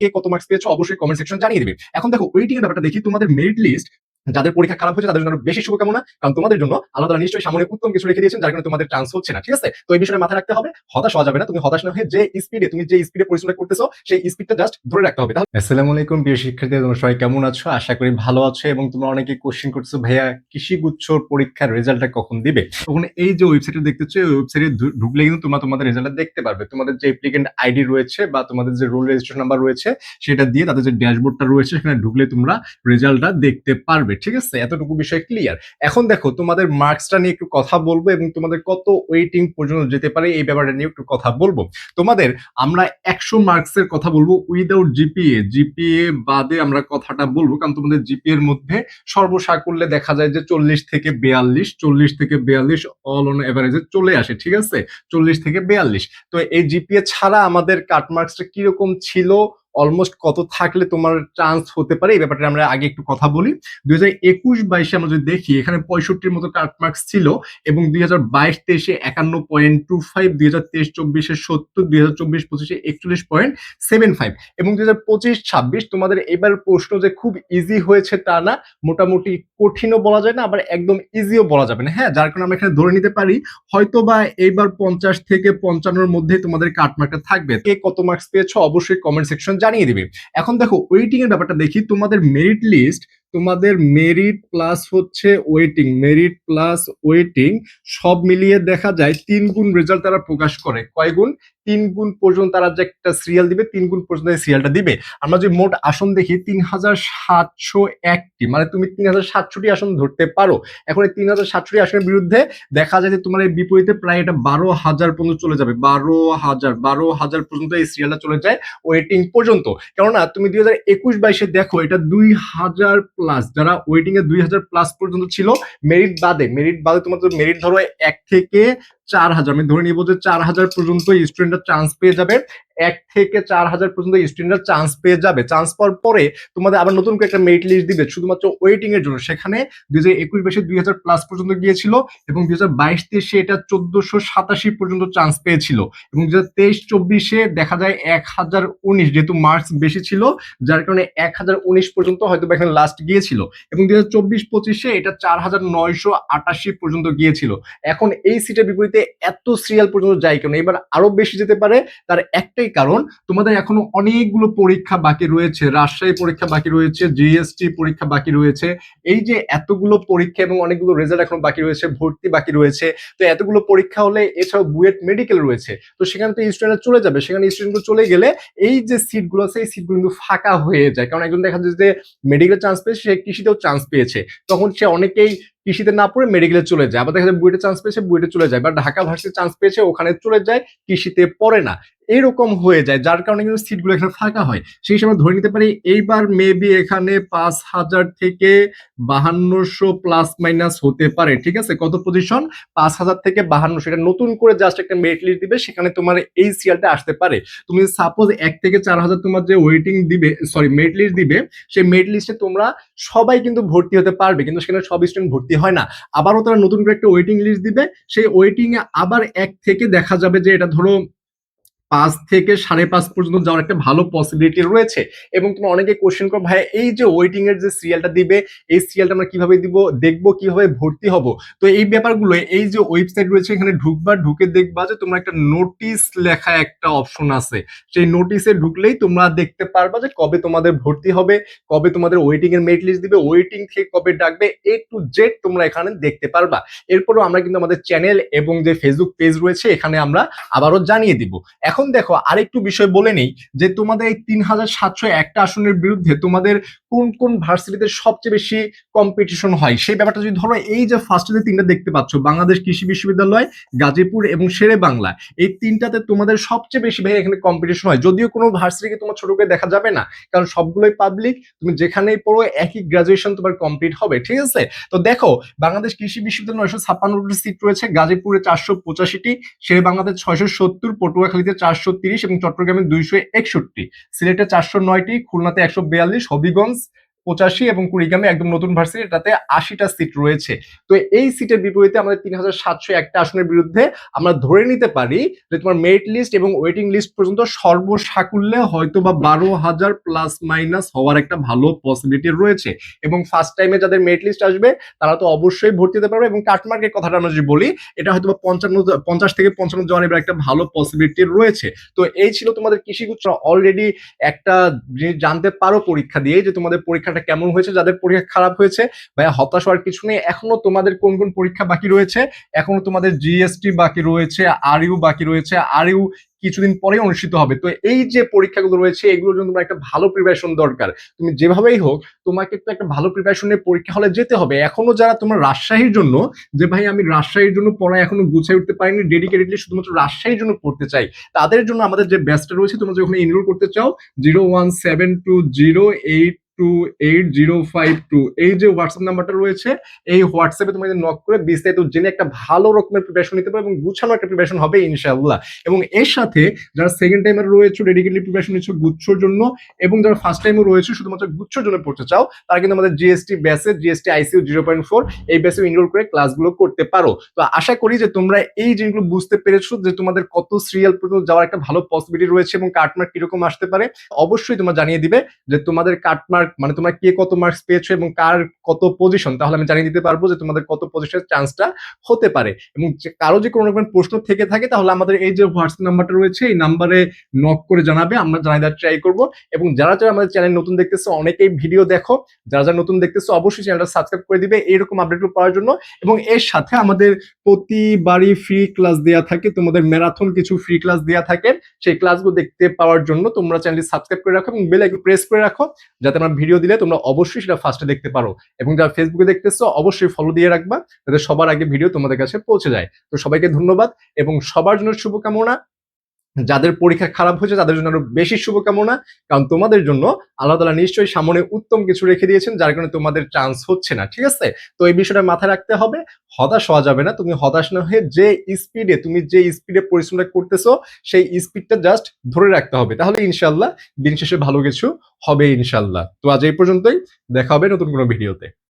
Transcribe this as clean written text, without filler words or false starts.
কে কত মার্কস পেয়েছো অবশ্যই কমেন্ট সেকশন জানিয়ে দিবে। এখন দেখো ওয়েটিং এর ব্যাপারটা দেখি, তোমাদের মেরিট লিস্ট যাদের পরীক্ষা খারাপ হয়েছে তাদের জন্য বেশি শুভকামনা, কারণ তোমাদের জন্য আল্লাহ তাআলা নিশ্চয়ই সামনে উত্তম কিছু রেখে দিয়েছেন যার কারণে তোমাদের চান্স হচ্ছে না। ঠিক আছে, তো এই বিষয়টা মাথায় রাখতে হবে। হতাশ হওয়া যাবে না, তুমি হতাশ না হয়ে যে স্পিডে পরিশ্রম করতেছো সেই স্পিডটা জাস্ট ধরে রাখতে হবে। আসসালামু আলাইকুম প্রিয় শিক্ষার্থী, তোমরা সবাই কেমন আছো? আশা করি ভালো আছো। এবং তোমরা অনেকে কোশ্চেন করতেছো, ভাইয়া কৃষিগুচ্ছর পরীক্ষার রেজাল্টটা কখন দিবে? তখন এই যে ওয়েবসাইটে দেখতেছো, এই ওয়েবসাইটে ঢুকলে কিন্তু তোমরা তোমাদের রেজাল্টটা দেখতে পারবে। তোমাদের যে অ্যাপ্লিকেন্ট আইডি রয়েছে বা তোমাদের যে রোল রেজিস্ট্রেশন নাম্বার রয়েছে সেটা দিয়ে তাদের যে ড্যাশবোর্ডটা রয়েছে সেখানে ঢুকলে তোমরা রেজাল্টটা দেখতে পারবে। ঠিক আছে, এতটুকু বিষয় ক্লিয়ার। এখন দেখো তোমাদের মার্কসটা নিয়ে একটু কথা বলবো এবং তোমাদের কত ওয়েটিং পর্যন্ত যেতে পারে এই ব্যাপারটা নিয়ে একটু কথা বলবো। তোমাদের আমরা 100 মার্কসের কথা বলবো উইদাউট জিপিএ, জিপিএ বাদে আমরা কথাটা বলবো, কারণ তোমাদের জিপিএ এর মধ্যে সর্বসাকুল্যে দেখা যায় যে 40 থেকে 42 অল অন এভারেজে চলে আসে। ঠিক আছে, 40 থেকে 42। তো এই জিপিএ ছাড়া আমাদের কাট মার্কসটা কিরকম ছিল, অলমোস্ট কত থাকলে তোমার চান্স হতে পারে, এই ব্যাপারটা আমরা আগে একটু কথা বলি। 2021-22 আমরা যদি দেখি এখানে 65 মতো কাট মার্কস ছিল, এবং 2022-23 51.25, 2023-24 70, 2024-25 41.75, এবং 2025-26 তোমাদের এবার প্রশ্ন যে খুব ইজি হয়েছে তা না, মোটামুটি কঠিনও বলা যায় না, আবার একদম ইজিও বলা যাবে না। হ্যাঁ, যার কারণে আমরা এখানে ধরে নিতে পারি হয়তো বা এইবার 50 থেকে 55 মধ্যে তোমাদের কাট মার্কটা থাকবে। কে কত মার্কস পেয়েছো অবশ্যই কমেন্ট সেকশন জানিয়ে দিবে। এখন দেখো ওয়েটিং এর ব্যাপারটা দেখি, তোমাদের মেরিট লিস্ট, তোমাদের মেরিট প্লাস হচ্ছে ওয়েটিং, মেরিট প্লাস ওয়েটিং সব মিলিয়ে দেখা যায় 3 গুণ রেজাল্ট তারা প্রকাশ করে। কয় গুণ? 3 গুণ পর্যন্ত তারা যে একটা সিরিয়াল দিবে, 3 গুণ পর্যন্ত এই সিরিয়ালটা দিবে। আমরা যদি মোট আসন দেখি 3701টি, মানে তুমি 3700টি আসন ধরতে পারো। এখন এই 3700টি আসনের বিরুদ্ধে দেখা যায় যে তোমার এই বিপরীতে প্রায় এটা 12,000 পর্যন্ত চলে যাবে। 12,000 পর্যন্ত এই সিরিয়ালটা চলে যায় ওয়েটিং পর্যন্ত। কেননা তুমি 2021-22 দেখো এটা 2000 প্লাস, যারা ওয়েটিং এ 2000 প্লাস পর্যন্ত ছিল মেরিট বাদে। মেরিট বাদে তোমাদের মেরিট ধরো 1 থেকে 4,000, আমি ধরে নিব যে 4,000 পর্যন্ত স্টুডেন্টরা চান্স পেয়ে যাবে। 1 থেকে 4,000 পর্যন্ত স্টুডেন্টরা চান্স পেয়ে যাবে। চান্স পাওয়ার পরে তোমাদের আবার নতুন করে একটা মেরিট লিস্ট দিবে শুধুমাত্র ওয়েটিং এর জন্য। সেখানে 2021-22 2000 প্লাস পর্যন্ত গিয়েছিল, এবং 2022-23 এটা 1487 পর্যন্ত চান্স পেয়েছিল, এবং 2023-24 দেখা যায় 1019, যেহেতু মার্কস বেশি ছিল যার কারণে 1019 পর্যন্ত হয়তো এখানে লাস্ট গিয়েছিল, এবং 2024-25 এটা 4988 পর্যন্ত গিয়েছিল। এখন এই সিটের বিপরীতে এত সিরিয়াল পর্যন্ত যায় কেন? এবার আরো বেশি যেতে পারে। তার একটাই কারণ, তোমাদের এখনো অনেকগুলো পরীক্ষা বাকি রয়েছে, রাজশাহী পরীক্ষা বাকি রয়েছে, জিএসটি পরীক্ষা বাকি রয়েছে। এই যে এতগুলো পরীক্ষা এবং অনেকগুলো রেজাল্ট এখন বাকি রয়েছে, ভর্তি বাকি রয়েছে, তো এতগুলো পরীক্ষা হলে এছাড়াও বুয়েট মেডিকেল রয়েছে, তো সেখানে তো স্টুডেন্টরা চলে যাবে। সেখানে স্টুডেন্টগুলো চলে গেলে এই যে সিটগুলো আছে এই সিটগুলো কিন্তু ফাঁকা হয়ে যায়, কারণ একজন দেখা যায় যে মেডিকেল চান্স পেয়েছে, সে কৃষিতেও চান্স পেয়েছে, তখন সে অনেকেই কৃষিতে না পড়ে মেডিকেলে চলে যায়। আবার দেখা যায় বুয়েটে চান্স পেয়েছে, বুয়েটে চলে যায়, বা ঢাকা ভার্সিটি চান্স পেয়েছে, ওখানে চলে যায়, কৃষিতে পড়ে না। এরকম হয়ে যায়, যার কারণে কিন্তু সিটগুলো এখানে ফাঁকা হয়। সেই হিসাবে ধরে নিতে পারি এইবার মেবি এখানে 5,000 থেকে 5200 প্লাস মাইনাস হতে পারে। ঠিক আছে, কত পজিশন? 5,000 থেকে 5200। এটা নতুন করে জাস্ট একটা মেরিট লিস্ট দিবে, সেখানে তোমার এই সিরিয়ালটা আসতে পারে। তুমি সাপোজ 1 থেকে 4,000 তোমার যে ওয়েটিং দিবে, সরি মেরিট লিস্ট দিবে, সেই মেরিট লিস্টে তোমরা সবাই কিন্তু ভর্তি হতে পারবে, কিন্তু সেখানে সব স্টুডেন্ট ভর্তি হয় না। আবারও তারা নতুন করে একটা ওয়েটিং লিস্ট দিবে, সেই ওয়েটিং এ আবার 1 থেকে দেখা যাবে যে এটা ধরো 5 থেকে 5.5 পর্যন্ত যাওয়ার একটা ভালো পসিবিলিটি রয়েছে। এবং তুমি অনেকে কোশ্চেন করো, ভাই এই যে ওয়েটিং এর যে সিরিয়ালটা দিবে, এই সিরিয়ালটা আমরা কিভাবে দিব, দেখবো কিভাবে ভর্তি হব? তো এই ব্যাপারগুলো, এই যে ওয়েবসাইট রয়েছে এখানে ঢুকবা, ঢুকে দেখবা যে তোমরা একটা নোটিশ লেখা একটা অপশন আছে, সেই নোটিশে ঢুকলেই তোমরা দেখতে পারবা যে কবে তোমাদের ভর্তি হবে, কবে তোমাদের ওয়েটিং এর মেরিট লিস্ট দিবে, ওয়েটিং থেকে কবে ডাকবে, A to Z তোমরা এখানে দেখতে পারবা। এরপরও আমরা কিন্তু আমাদের চ্যানেল এবং যে ফেসবুক পেজ রয়েছে এখানে আমরা আবারও জানিয়ে দিব। এখন দেখো আরেকটু বিষয় বলে নেই, যে তোমাদের এই 3,701টা আসনের বিরুদ্ধে তোমাদের কোন কোন ভার্সিটিতে সবচেয়ে বেশি কম্পিটিশন হয় সেই ব্যাপারটা যদি ধরো, এই যে ফার্স্টে যে 3টা দেখতে পাচ্ছ, বাংলাদেশ কৃষি বিশ্ববিদ্যালয়, গাজীপুর এবং শেরে বাংলা, এই 3টাতে তোমাদের সবচেয়ে বেশি ভাই এখানে কম্পিটিশন হয়। যদিও কোনো ভার্সিটিকে তোমার ছোট করে দেখা যাবে না, কারণ সবগুলোই পাবলিক, তুমি যেখানেই পড়ো একই গ্রাজুয়েশন তোমার কমপ্লিট হবে। ঠিক আছে, তো দেখো বাংলাদেশ কৃষি বিশ্ববিদ্যালয় 956টি সিট রয়েছে, গাজীপুরে 485টি, শেরে বাংলাতে 670, পটুয়াখালীতে 430 এবং চট্টগ্রামে 261, সিলেটে 409টি, খুলনাতে 142, হবিগঞ্জ 85 এবং কুড়িগ্রামে একদম নতুন ভার্সিটি, এটাতে 80টা সিট রয়েছে। তো এই সিটের বিপরীতে আমাদের 3700 একটা আসনের বিরুদ্ধে আমরা ধরে নিতে পারি যে তোমার মেরিট লিস্ট এবং ওয়েটিং লিস্ট পর্যন্ত সর্বসাকুল্যে হয়তো বা 12,000 প্লাস মাইনাস হওয়ার একটা ভালো পসিবিলিটি রয়েছে। এবং ফার্স্ট টাইমে যাদের মেরিট লিস্ট আসবে তারা তো অবশ্যই ভর্তি হতে পারবে। এবং কাটমার্কের কথাটা আমরা যদি বলি, এটা হয়তো বা 50 থেকে 55 যাওয়ার এবার একটা ভালো পসিবিলিটি রয়েছে। তো এই ছিল তোমাদের কৃষিগুচ্ছ। অলরেডি একটা জিনিস জানতে পারো পরীক্ষা দিয়ে যে তোমাদের পরীক্ষাটা কেমন হয়েছে। যাদের পরীক্ষা খারাপ হয়েছে ভাইয়া হতাশ হওয়ার কিছু নেই, এখনো তোমাদের কোন কোন পরীক্ষা বাকি রয়েছে, এখনো তোমাদের জিএসটি বাকি রয়েছে, আরইউ বাকি রয়েছে, আরইউ কিছুদিন পরে অনুষ্ঠিত হবে। তো এই যে পরীক্ষাগুলো রয়েছে এগুলোর জন্য তোমার একটা ভালো প্রিপারেশন দরকার। তুমি যেভাবেই হোক তোমাকে তো একটা ভালো প্রিপারেশন নিয়ে পরীক্ষা হলে যেতে হবে। এখনো যারা তোমার রাজশাহীর জন্য, যে ভাই আমি রাজশাহীর জন্য পড়া এখনো গুছাই উঠতে পারিনি, ডেডিকেটেডলি শুধুমাত্র রাজশাহীর জন্য পড়তে চাই, তাদের জন্য আমাদের যে ব্যাচটা রয়েছে, তোমরা যখন এনরোল করতে চাও 01720828052 এই যে হোয়াটসঅ্যাপ নাম্বারটা রয়েছে, এই হোয়াটসঅ্যাপে তোমাদের নক করে বিস্তারিত জেনে একটা ভালো রকমের প্রিপারেশন নিতে পারবে এবং গুছানো একটা প্রিপারেশন হবে ইনশাআল্লাহ। এবং এর সাথে যারা সেকেন্ড টাইমের রয়েছে ডেডিকেটলি প্রিপারেশন নিচ্ছ গুচ্ছর জন্য, এবং যারা ফার্স্ট টাইমে রয়েছে শুধুমাত্র গুচ্ছর জন্য পড়তে চাও, তারা কিন্তু আমাদের জিএসটি ব্যাচে, জিএসটি আইসিইউ 0.4 এই ব্যাচে এনরোল করে ক্লাসগুলো করতে পারো। তো আশা করি যে তোমরা এই জিনিসগুলো বুঝতে পেরেছো যে তোমাদের কত সিরিয়াল পর্যন্ত যাওয়ার একটা ভালো পসিবিলিটি রয়েছে এবং কাটমার্ক কিরকম আসতে পারে। অবশ্যই তোমরা জানিয়ে দিবে যে তোমাদের কাটমার্ক মানে তোমরা কে কত মার্কস পেয়েছো এবং কার কত পজিশন, তাহলে আমি জানিয়ে দিতে পারবো যে তোমাদের কত পজিশনের চান্সটা হতে পারে। এবং কারো যে কোনো রকমের প্রশ্ন থেকে থাকে তাহলে আমাদের এই যে হোয়াটসঅ্যাপ নাম্বারটা রয়েছে এই নাম্বারে নক করে জানাবে, আমরা জানাই দেওয়ার ট্রাই করবো। এবং যারা যারা আমাদের চ্যানেল নতুন দেখতেছো অনেকেই ভিডিও দেখো, যারা যারা নতুন দেখতেছো অবশ্যই চ্যানেলটা সাবস্ক্রাইব করে দিবে এইরকম আপডেটগুলো পাওয়ার জন্য। এবং এর সাথে আমাদের প্রতিবারই ফ্রি ক্লাস দেওয়া থাকে, তোমাদের ম্যারাথন কিছু ফ্রি ক্লাস দেওয়া থাকে, সেই ক্লাসগুলো দেখতে পাওয়ার জন্য তোমরা চ্যানেলটি সাবস্ক্রাইব করে রাখো এবং বেল আইকন প্রেস করে রাখো, যাতে আমরা ভিডিও দিলে তোমরা অবশ্যই সেটা ফার্স্টে দেখতে পারো। এবং যারা ফেসবুকে দেখতেছো অবশ্যই ফলো দিয়ে রাখবা, যাতে সবার আগে ভিডিও তোমাদের কাছে পৌঁছে যায়। তো সবাইকে ধন্যবাদ এবং সবার জন্য শুভকামনা। যাদের পরীক্ষা খারাপ হয়েছে তাদের জন্য আরো বেশি শুভকামনা, কারণ তোমাদের জন্য আল্লাহ তাআলা নিশ্চয়ই সামনে উত্তম কিছু রেখে দিয়েছেন, যার কারণে তোমাদের চান্স হচ্ছে না। ঠিক আছে, তো এই বিষয়টা মাথায় রাখতে হবে, হতাশ হওয়া যাবে না। তুমি হতাশ না হয়ে তুমি যে স্পিডে পরিশ্রমটা করতেছো সেই স্পিডটা জাস্ট ধরে রাখতে হবে, তাহলে ইনশাল্লাহ দিন শেষে ভালো কিছু হবে ইনশাল্লাহ। তো আজ এই পর্যন্তই, দেখা হবে নতুন কোনো ভিডিওতে।